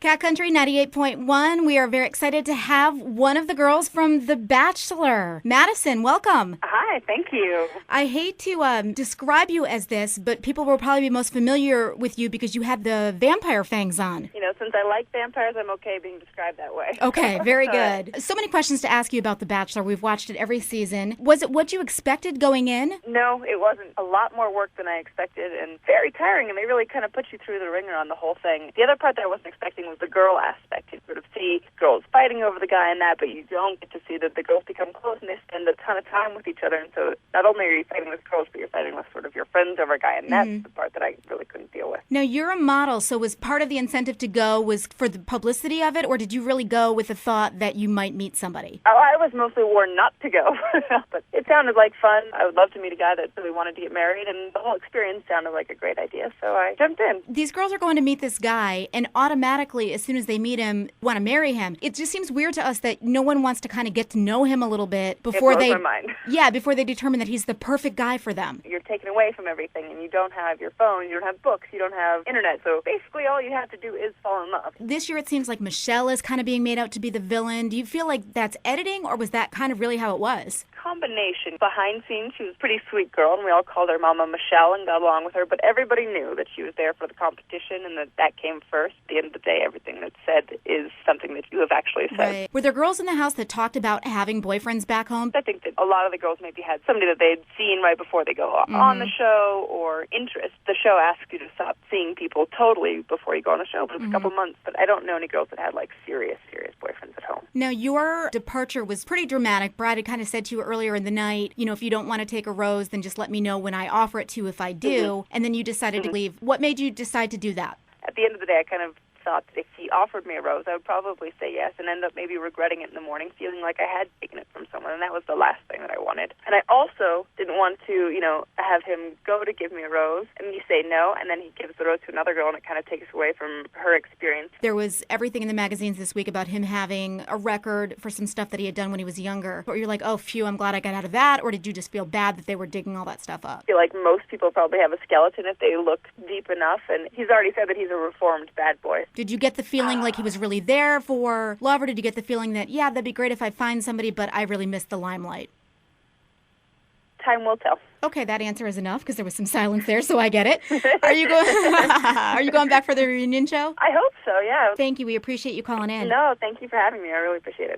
Cat Country 98.1. We are very excited to have one of the girls from The Bachelor. Madison, welcome. Hi, thank you. I hate to describe you as this, but people will probably be most familiar with you because you had the vampire fangs on. You know, since I like vampires, I'm okay being described that way. Okay, very good. So many questions to ask you about The Bachelor. We've watched it every season. Was it what you expected going in? No, it wasn't. A lot more work than I expected and very tiring, and they really kind of put you through the ringer on the whole thing. The other part that I wasn't expecting was the girl aspect. You sort of see girls fighting over the guy and that, but you don't get to see that the girls become close and they spend a ton of time with each other. And so not only are you fighting with girls, but you're fighting with sort of your friends over a guy, and that's the part that I really couldn't deal with. Now, you're a model, so was part of the incentive to go was for the publicity of it, or did you really go with the thought that you might meet somebody? Oh, I was mostly warned not to go, but it sounded like fun. I would love to meet a guy that really wanted to get married, and the whole experience sounded like a great idea, so I jumped in. These girls are going to meet this guy, and automatically, as soon as they meet him, want to marry him. It just seems weird to us that no one wants to kind of get to know him a little bit before It blows my mind. Yeah, before they determine that he's the perfect guy for them. You're taken away from everything, and you don't have your phone, you don't have books, you don't have internet, so basically all you have to do is fall in love. This year it seems like Michelle is kind of being made out to be the villain. Do you feel like that's editing, or was that kind of really how it was? Combination. Behind scenes, she was a pretty sweet girl, and we all called her Mama Michelle and got along with her, but everybody knew that she was there for the competition and that came first. At the end of the day, everything that's said is something that you have actually said. Right. Were there girls in the house that talked about having boyfriends back home? I think that a lot of the girls maybe had somebody that they'd seen right before they go on the show, or interest. The show asks you to stop seeing people totally before you go on a show, but it's a couple months. But I don't know any girls that had like serious boyfriends at home. Now, your departure was pretty dramatic. Brad had kind of said to you earlier in the night, you know, if you don't want to take a rose, then just let me know when I offer it to you if I do. And then you decided to leave. What made you decide to do that? At the end of the day, I kind of thought that if he offered me a rose, I would probably say yes and end up maybe regretting it in the morning, feeling like I had taken it from someone, and that was the last thing that I wanted. And I also didn't want to, you know, have him go to give me a rose, and me say no, and then he gives the rose to another girl, and it kind of takes away from her experience. There was everything in the magazines this week about him having a record for some stuff that he had done when he was younger. Or you're like, oh, phew, I'm glad I got out of that, or did you just feel bad that they were digging all that stuff up? I feel like most people probably have a skeleton if they look deep enough, and he's already said that he's a reformed bad boy. Did you get the feeling like he was really there for love, or did you get the feeling that, yeah, that'd be great if I find somebody, but I really missed the limelight? Time will tell. Okay, that answer is enough because there was some silence there, so I get it. Are you going back for the reunion show? I hope so, yeah. Thank you. We appreciate you calling in. No, thank you for having me. I really appreciate it.